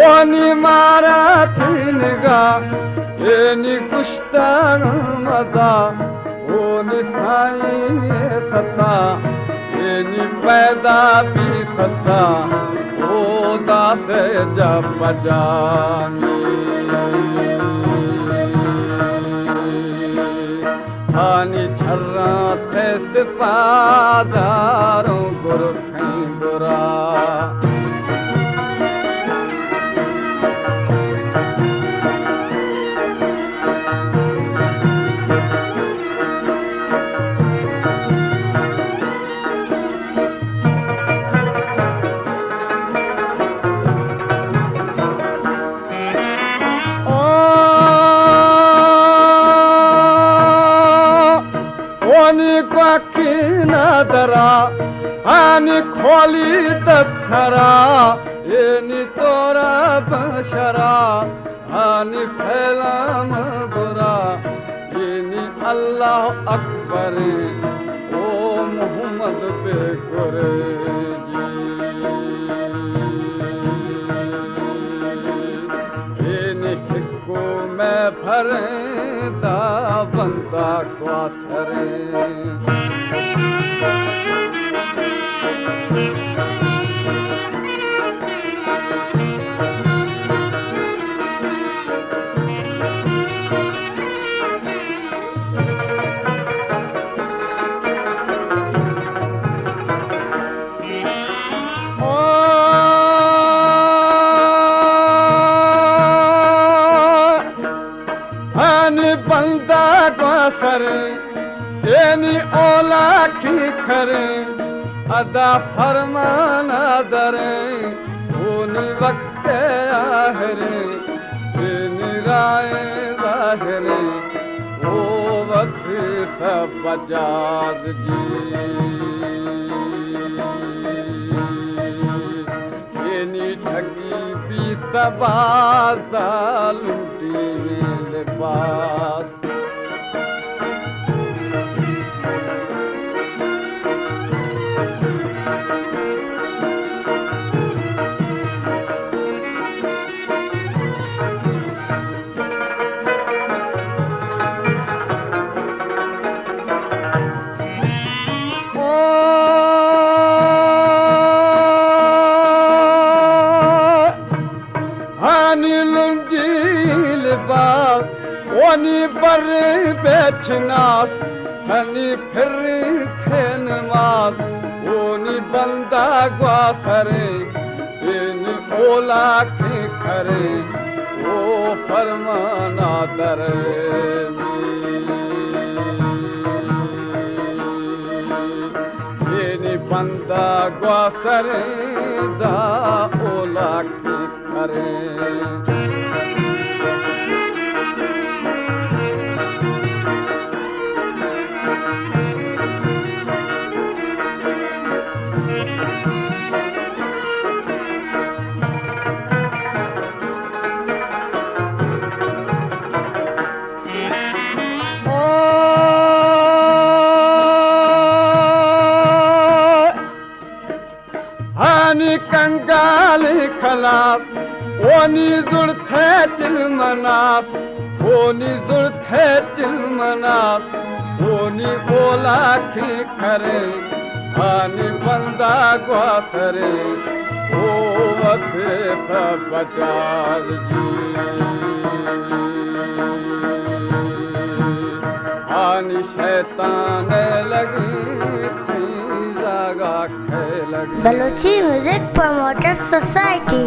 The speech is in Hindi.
ओनी मारा थिनगा एनी गुश्तागमदा ओनी साई सता एनी पैदा भी ससा ओदा से जब जानी हानी छर्रा थे सिपादारों गुरु खई बुरा ओनी क्वाकी नदरा आनी खोली दत्थरा एनी तोरा बशरा आनी फैलाम बुरा एनी अल्लाह अकबर ओ मोहम्मद बेकुर एनी हिक्को में भरे दा बंदा क्वासरे बंदा क्वासर एनी ओला की खरे अदा फरमान दरे ओनी वक्त आहरे एनी राय जाहिरे ओ वक्त सब बजाजगी एनी ठगी भी सबाजा लूटी लिबास ओनी बर बेचनास हनी फिर थे नमाज ओनी बंदा ग्वासरे एनी ओला की खरे ओ फरमाना दरे एनी बंदा ग्वासरे दा ओला की खरे आनी कंगाली खलास ओनी जुड़थे चिलमनास ओनी जुड़थे चिलमनास ओनी ओला की खरे आनी बंदा ग्वासरे ओ वथे सब बचार जी आनी शैतान लगी थी जागा खे लगी बलोची म्यूजिक प्रमोटर सोसाइटी।